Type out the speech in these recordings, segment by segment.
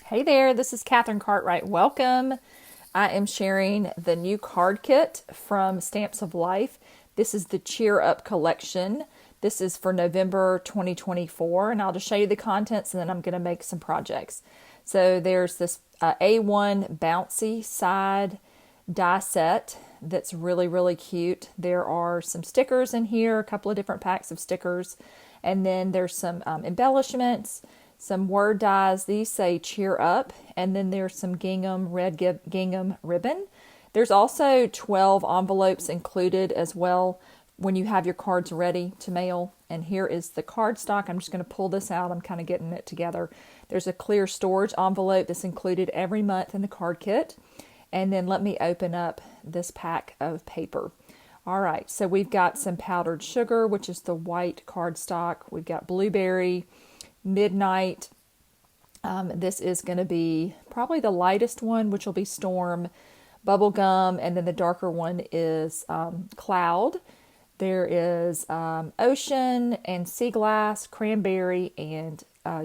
Hey there, this is Katherine Cartwright. Welcome. I am sharing the new card kit from Stamps of Life. This is the Cheer Up collection. This is for November 2024, and I'll just show you the contents and then I'm going to make some projects. So there's this A1 bouncy side die set that's really cute. There are some stickers in here, a couple of different packs of stickers, and then there's some embellishments, some word dies. These say cheer up, and then there's some red gingham ribbon. There's also 12 envelopes included as well when you have your cards ready to mail. And here is the cardstock. I'm just going to pull this out. I'm kind of getting it together. There's a clear storage envelope that's included every month in the card kit. And then let me open up this pack of paper. All right, so we've got some powdered sugar, which is the white cardstock. We've got blueberry, midnight. This is going to be probably the lightest one, which will be storm, bubblegum, and then the darker one is cloud. There is ocean and sea glass, cranberry, and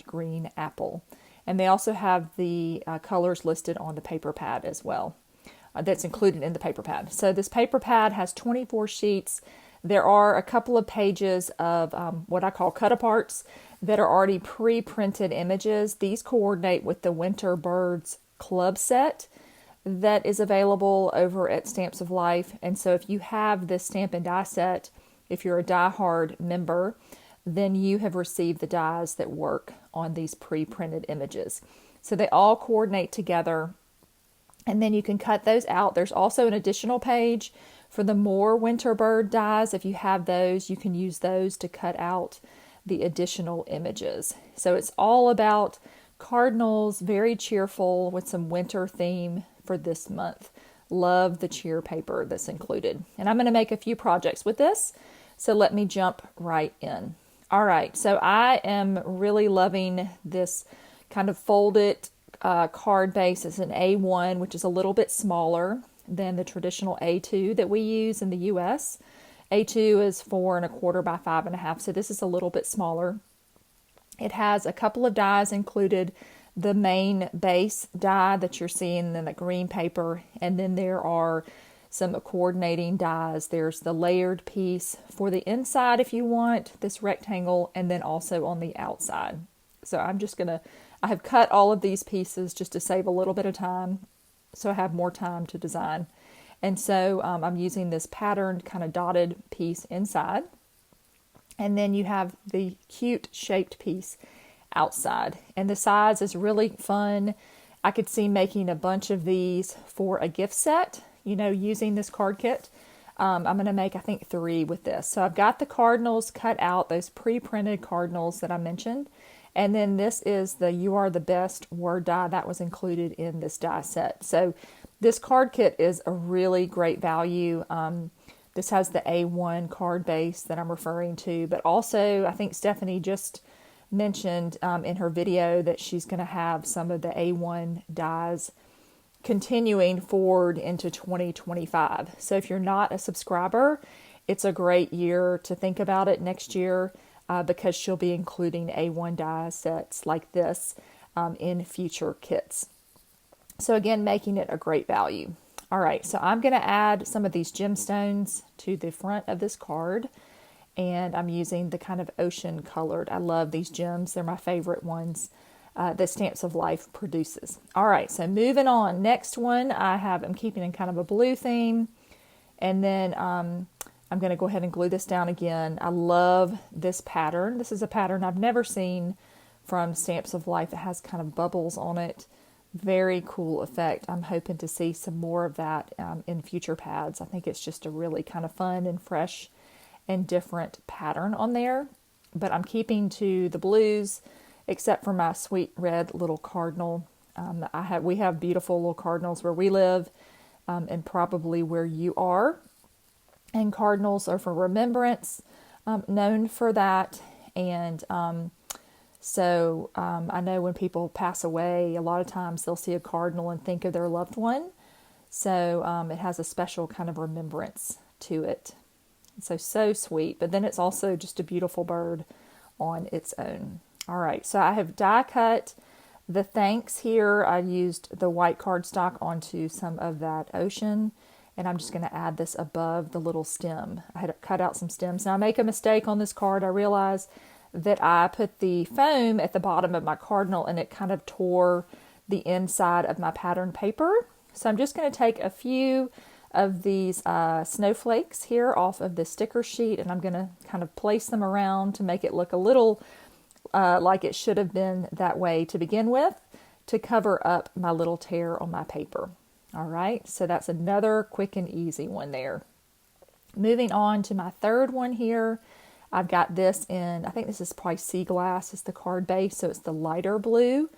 green apple. And they also have the colors listed on the paper pad as well. That's included in the paper pad. So this paper pad has 24 sheets. There are a couple of pages of what I call cut-aparts that are already pre-printed images. These coordinate with the Winter Birds Club set that is available over at Stamps of Life. And so if you have this stamp and die set, if you're a die-hard member, then you have received the dies that work on these pre-printed images. So they all coordinate together, and then you can cut those out. There's also an additional page for the more winter bird dies. If you have those, you can use those to cut out the additional images. So it's all about cardinals, very cheerful with some winter theme for this month. Love the cheer paper that's included. And I'm going to make a few projects with this. So let me jump right in. All right, so I am really loving this kind of folded card base. It's an A1, which is a little bit smaller than the traditional A2 that we use in the US. A2 is 4¼ by 5½, so this is a little bit smaller. It has a couple of dies included, the main base die that you're seeing in the green paper, and then there are some coordinating dies. There's the layered piece for the inside if you want, this rectangle, and then also on the outside. So I have cut all of these pieces just to save a little bit of time, so I have more time to design. And so I'm using this patterned kind of dotted piece inside. And then you have the cute shaped piece outside. And the size is really fun. I could see making a bunch of these for a gift set, using this card kit. I'm going to make, I think, 3 with this. So I've got the cardinals cut out, those pre-printed cardinals that I mentioned. And then this is the You Are the Best word die that was included in this die set. So this card kit is a really great value. This has the A1 card base that I'm referring to, but also I think Stephanie just mentioned in her video that she's going to have some of the A1 dies continuing forward into 2025. So if you're not a subscriber, it's a great year to think about it next year because she'll be including A1 die sets like this in future kits. So again, making it a great value. All right, so I'm going to add some of these gemstones to the front of this card, and I'm using the kind of ocean colored. I love these gems. They're my favorite ones that Stamps of Life produces. All right, so moving on. Next one I'm keeping in kind of a blue theme, and then I'm going to go ahead and glue this down again. I love this pattern. This is a pattern I've never seen from Stamps of Life. It has kind of bubbles on it. Very cool effect. I'm hoping to see some more of that in future pads. I think it's just a really kind of fun and fresh and different pattern on there. But I'm keeping to the blues, except for my sweet red little cardinal. We have beautiful little cardinals where we live, and probably where you are. And cardinals are for remembrance, known for that. And so I know when people pass away, a lot of times they'll see a cardinal and think of their loved one. So it has a special kind of remembrance to it. So sweet. But then it's also just a beautiful bird on its own. All right, so I have die cut The thanks here, I used the white cardstock onto some of that ocean, and I'm just going to add this above the little stem. I had to cut out some stems. Now I make a mistake on this card. I realize that I put the foam at the bottom of my cardinal and it kind of tore the inside of my pattern paper. So I'm just going to take a few of these snowflakes here off of the sticker sheet, and I'm going to kind of place them around to make it look a little like it should have been that way to begin with, to cover up my little tear on my paper. All right, so that's another quick and easy one there. Moving on to my third one here, I've got this in, I think this is probably sea glass, it's the card base, so it's the lighter blue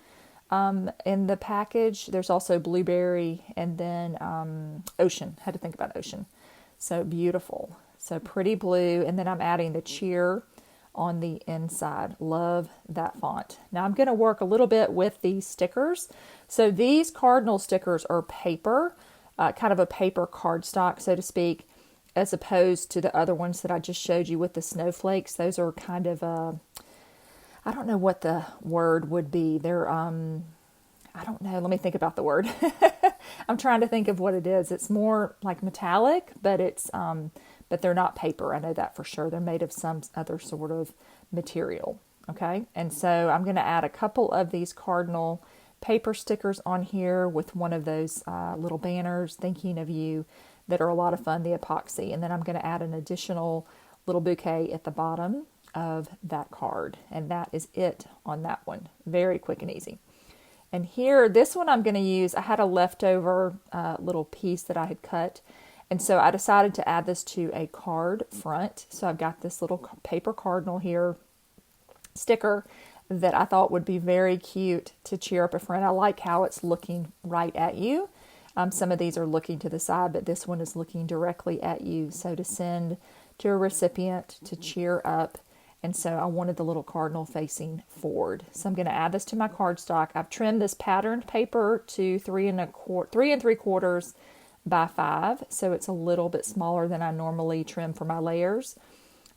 in the package. There's also blueberry and then ocean. Had to think about ocean. So beautiful. So pretty blue. And then I'm adding the cheer on the inside. Love that font. Now I'm going to work a little bit with these stickers. So these cardinal stickers are paper, kind of a paper cardstock, so to speak, as opposed to the other ones that I just showed you with the snowflakes. Those are kind of I don't know what the word would be. They're, I don't know. Let me think about the word. I'm trying to think of what it is. It's more like metallic, but it's, but they're not paper. I know that for sure. They're made of some other sort of material. Okay. And so I'm going to add a couple of these cardinal paper stickers on here with one of those little banners, thinking of you, that are a lot of fun, the epoxy. And then I'm going to add an additional little bouquet at the bottom of that card. And that is it on that one. Very quick and easy. And here, this one I'm going to use, I had a leftover little piece that I had cut. And so I decided to add this to a card front. So I've got this little paper cardinal here, sticker, that I thought would be very cute to cheer up a friend. I like how it's looking right at you. Some of these are looking to the side, but this one is looking directly at you. So to send to a recipient to cheer up. And so I wanted the little cardinal facing forward. So I'm going to add this to my cardstock. I've trimmed this patterned paper to 3 3/4 by 5. So it's a little bit smaller than I normally trim for my layers.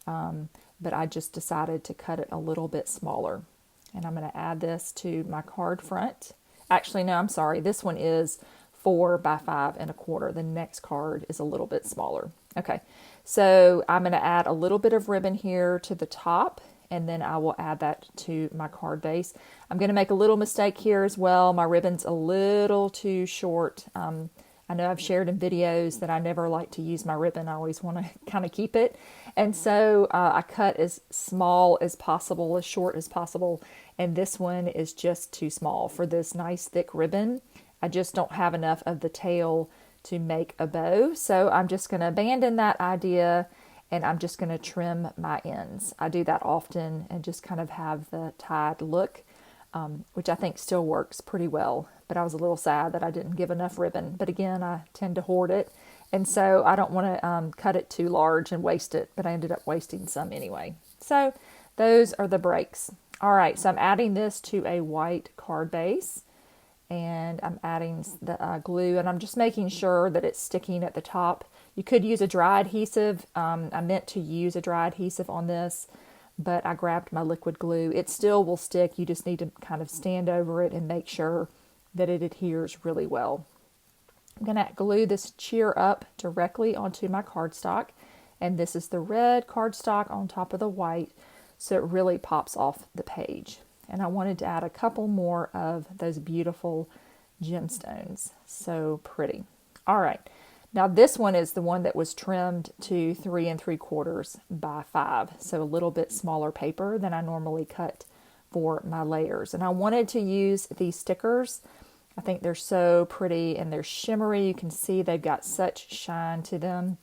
But I just decided to cut it a little bit smaller. And I'm going to add this to my card front. Actually, no, I'm sorry. This one is 4 by 5 1/4. The next card is a little bit smaller. Okay, so I'm going to add a little bit of ribbon here to the top, and then I will add that to my card base. I'm going to make a little mistake here as well. My ribbon's a little too short. I know I've shared in videos that I never like to use my ribbon. I always want to kind of keep it. And so I cut as small as possible, as short as possible. And this one is just too small for this nice thick ribbon. I just don't have enough of the tail to make a bow. So I'm just going to abandon that idea, and I'm just going to trim my ends. I do that often and just kind of have the tied look, which I think still works pretty well. But I was a little sad that I didn't give enough ribbon. But again, I tend to hoard it. And so I don't want to cut it too large and waste it, but I ended up wasting some anyway. So those are the breaks. All right, so I'm adding this to a white card base. And I'm adding the glue, and I'm just making sure that it's sticking at the top. You could use a dry adhesive. I meant to use a dry adhesive on this, but I grabbed my liquid glue. It still will stick. You just need to kind of stand over it and make sure that it adheres really well. I'm going to glue this cheer up directly onto my cardstock, and this is the red cardstock on top of the white, so it really pops off the page. And I wanted to add a couple more of those beautiful gemstones. So pretty. All right. Now this one is the one that was trimmed to 3 3/4 by 5. So a little bit smaller paper than I normally cut for my layers. And I wanted to use these stickers. I think they're so pretty and they're shimmery. You can see they've got such shine to them.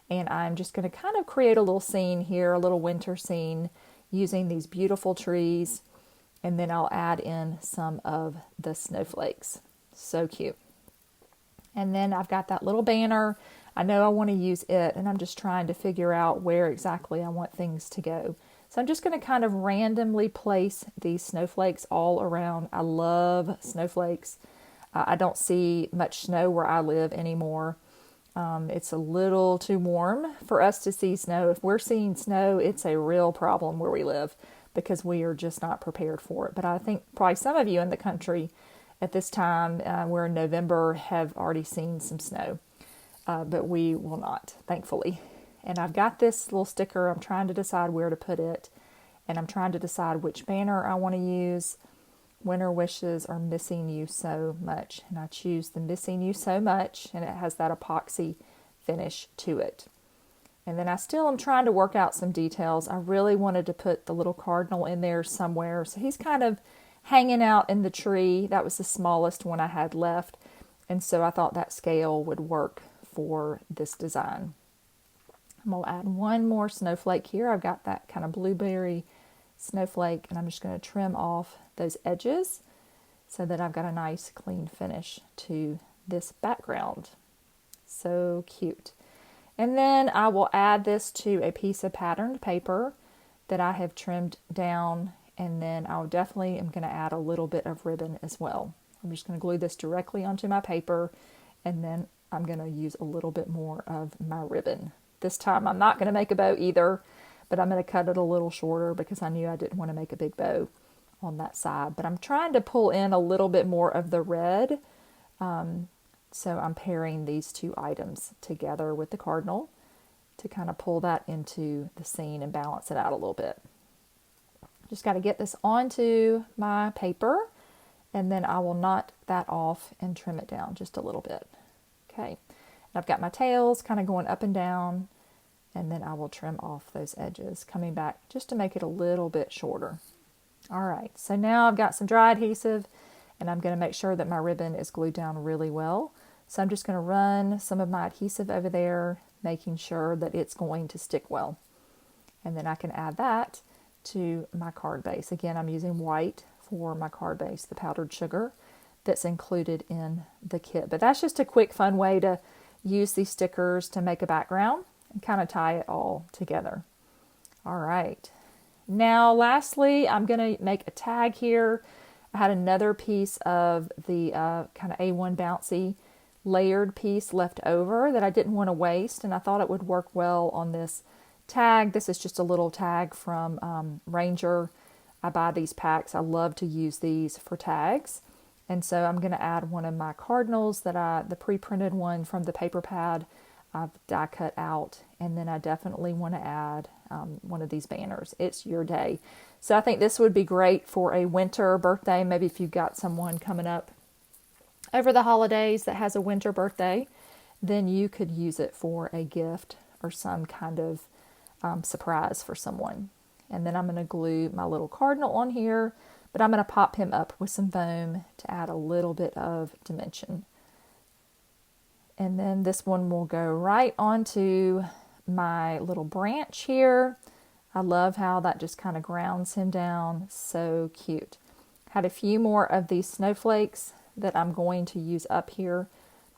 And I'm just going to kind of create a little scene here, a little winter scene, using these beautiful trees. And then I'll add in some of the snowflakes. So cute. And then I've got that little banner. I know I want to use it, and I'm just trying to figure out where exactly I want things to go. So I'm just going to kind of randomly place these snowflakes all around. I love snowflakes. I don't see much snow where I live anymore. It's a little too warm for us to see snow. If we're seeing snow, it's a real problem where we live. because we are just not prepared for it. But I think probably some of you in the country at this time, we're in November, have already seen some snow, but we will not, thankfully. And I've got this little sticker. I'm trying to decide where to put it, and I'm trying to decide which banner I want to use. Winter wishes are missing you so much, and I choose the missing you so much, and it has that epoxy finish to it. And then I still am trying to work out some details. I really wanted to put the little cardinal in there somewhere, so he's kind of hanging out in the tree. That was the smallest one I had left, and so I thought that scale would work for this design. I'm going to add one more snowflake here. I've got that kind of blueberry snowflake, and I'm just going to trim off those edges so that I've got a nice clean finish to this background. So cute. And then I will add this to a piece of patterned paper that I have trimmed down, and then I'll definitely am going to add a little bit of ribbon as well. I'm just going to glue this directly onto my paper, and then I'm going to use a little bit more of my ribbon. This time I'm not going to make a bow either, but I'm going to cut it a little shorter because I knew I didn't want to make a big bow on that side. But I'm trying to pull in a little bit more of the red, so I'm pairing these two items together with the cardinal to kind of pull that into the scene and balance it out a little bit. Just got to get this onto my paper, and then I will knot that off and trim it down just a little bit. Okay, and I've got my tails kind of going up and down, and then I will trim off those edges, coming back just to make it a little bit shorter. All right, so now I've got some dry adhesive, and I'm going to make sure that my ribbon is glued down really well. So I'm just going to run some of my adhesive over there, making sure that it's going to stick well. And then I can add that to my card base. Again, I'm using white for my card base, the powdered sugar that's included in the kit. But that's just a quick, fun way to use these stickers to make a background and kind of tie it all together. All right. Now, lastly, I'm going to make a tag here. I had another piece of the kind of A1 bouncy layered piece left over that I didn't want to waste, and I thought it would work well on this tag. This is just a little tag from Ranger. I buy these packs. I love to use these for tags. And so I'm going to add one of my cardinals that the pre-printed one from the paper pad I've die cut out. And then I definitely want to add one of these banners. It's your day. So I think this would be great for a winter birthday. Maybe if you've got someone coming up over the holidays that has a winter birthday, then you could use it for a gift or some kind of surprise for someone. And then I'm going to glue my little cardinal on here, but I'm going to pop him up with some foam to add a little bit of dimension. And then this one will go right onto my little branch here. I love how that just kind of grounds him down. So cute. Had a few more of these snowflakes that I'm going to use up here.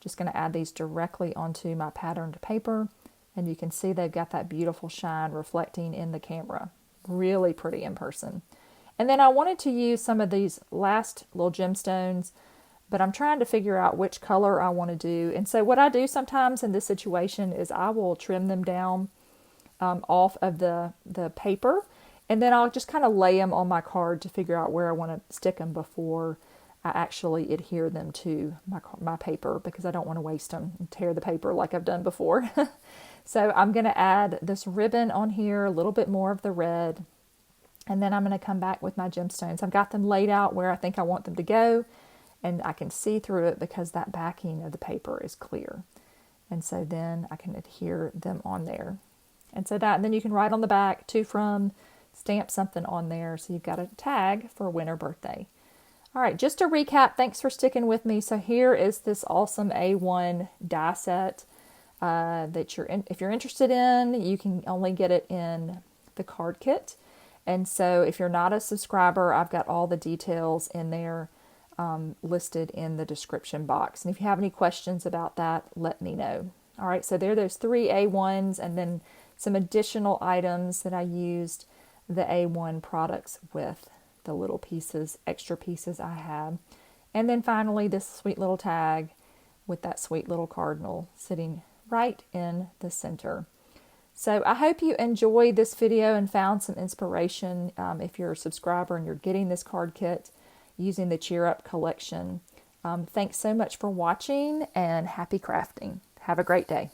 Just going to add these directly onto my patterned paper. And you can see they've got that beautiful shine reflecting in the camera. Really pretty in person. And then I wanted to use some of these last little gemstones, but I'm trying to figure out which color I want to do. And so what I do sometimes in this situation is I will trim them down off of the paper, and then I'll just kind of lay them on my card to figure out where I want to stick them before I actually adhere them to my paper, because I don't want to waste them and tear the paper like I've done before. So I'm going to add this ribbon on here, a little bit more of the red, and then I'm going to come back with my gemstones. I've got them laid out where I think I want them to go, and I can see through it because that backing of the paper is clear. And so then I can adhere them on there. And so that, and then you can write on the back, to from, stamp something on there. So you've got a tag for winter birthday. All right, just to recap, thanks for sticking with me. So here is this awesome A1 die set that if you're interested in, you can only get it in the card kit. And so if you're not a subscriber, I've got all the details in there listed in the description box. And if you have any questions about that, let me know. All right, so there are those 3 A1s, and then some additional items that I used the A1 products with, the little pieces, extra pieces I had. And then finally, this sweet little tag with that sweet little cardinal sitting right in the center. So I hope you enjoyed this video and found some inspiration if you're a subscriber and you're getting this card kit using the Cheer Up collection. Thanks so much for watching and happy crafting. Have a great day.